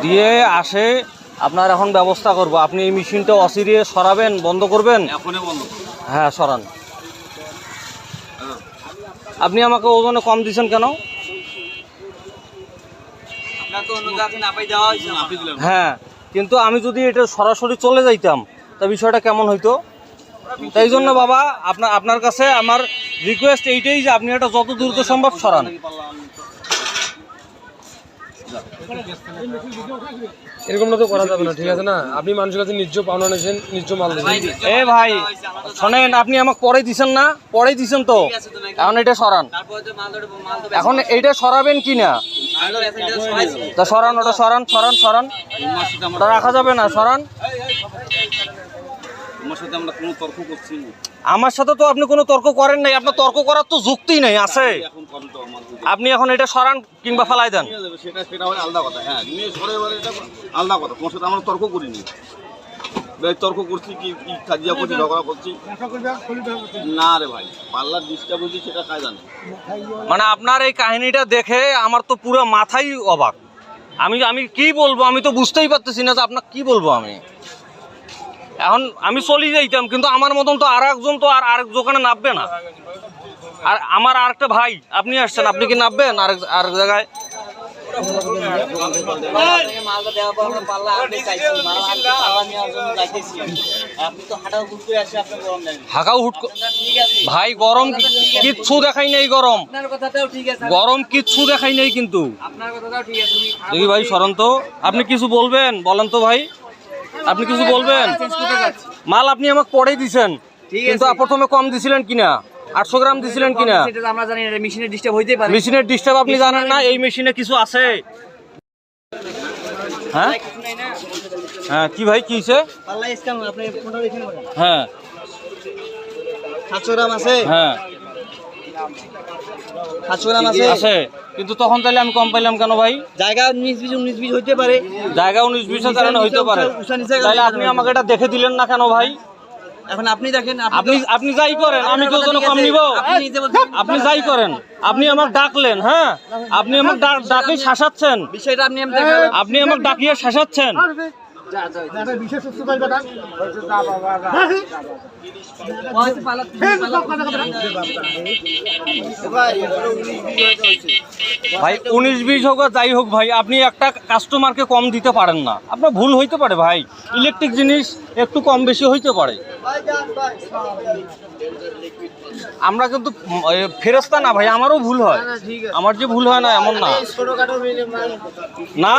দিয়ে আসে আপনার এখন ব্যবস্থা করব। আপনি এই মেশিনটা অসিরিয়ে সরাবেন, বন্ধ করবেন। হ্যাঁ সরান। আপনি আমাকে ওজনে কম দিচ্ছেন কেন? হ্যাঁ কিন্তু আমি যদি এটা সরাসরি চলে যাইতাম তা বিষয়টা কেমন হইতো? তাই জন্য বাবা আপনার কাছে আমার রিকোয়েস্ট এইটাই যে আপনি এটা যত দ্রুত সম্ভব সরান। এরকম তো করা যাবে না, ঠিক আছে না? আপনি মানুষের কাছে ন্যায্য পাওনা নিয়েছেন, ন্যায্য মাল দিয়েছেন। এ ভাই শোনেন, আপনি আমাকে পরে দিছেন না? পরে দিছেন তো, এখন এটা সরান। এখন এইটা সরাবেন কি না? তা সরান, ওটা সরান সরান সরান, ওটা রাখা যাবে না, সরান। আমার সাথে তো আপনি কোনো তর্ক করেন নাই, আপনার তর্ক করার তো যুক্তি নেই আছে। আপনি এখন এটা সরান কিংবা ফেলাই দেন। সেটা আলাদা কথা। হ্যাঁ আলাদা কথা, তোমার সাথে আমরা তর্ক করিনি। তর্ক করছি কি কাজিয়া করছি, ঝগড়া করছি না রে ভাই। পাল্লার ডিস্টার্ব হয়েছে সেটা কাজ জানে। মানে আপনার এই কাহিনীটা দেখে আমার তো পুরো মাথাই অবাক। আমি কি বলবো, আমি তো বুঝতেই পারতেছি না যে আপনার কি বলবো। এখন আমি চলে যাইতাম, কিন্তু আমার মতন তো আর একজন তো আরেক দোকানে নামবে না। আর আমার আরেকটা ভাই, আপনি আসছেন, আপনি কি নামবেন আরেক জায়গায়? হাঁকাও হুট ভাই, গরম কিচ্ছু দেখাই নেই, গরম কিচ্ছু দেখাই নেই। কিন্তু দেখি ভাই সরন তো, আপনি কিছু বলবেন? বলেন তো ভাই, আপনি কিছু বলবেন? মাল আপনি আমাকে পরেই দিছেন, কিন্তু প্রথমে কম দিছিলেন কিনা? 800 গ্রাম দিছিলেন কিনা? আমরা জানি না, মেশিনের ডিস্টার্ব হইতে পারে। মেশিনের ডিস্টার্ব আপনি জানেন না? এই মেশিনে কিছু আছে। হ্যাঁ হ্যাঁ কি ভাই, কি হয়েছে? হ্যাঁ 700 গ্রাম আছে। হ্যাঁ 700 গ্রাম আছে, কিন্তু তখন তাহলে আমি কম পাইলাম কেন ভাই? জায়গা 19-20 হইতে পারে, জায়গা 19-20 কারণে হইতে পারে। তাহলে আপনি আমাকে এটা দেখে দিলেন না কেন ভাই? এখন আপনি দেখেন, আপনি যাই করেন, আমি তো ওজনে কম নিব। আপনি যাই করেন, আপনি আমাকে ডাকলেন। হ্যাঁ আপনি আমাকে ডাকে শাসাচ্ছেন বিষয়টা, আপনি আমাকে ডাকিয়ে শাসাচ্ছেন। ভাই 19-20 হোক আর যাই হোক ভাই, আপনি একটা কাস্টমারকে কম দিতে পারেন না। আপনার ভুল হইতে পারে ভাই, ইলেকট্রিক জিনিস একটু কম বেশি হইতে পারে। আমরা কিন্তু ফেরেশতা না ভাই, আমারও ভুল হয়। আমার যে ভুল হয় না এমন না।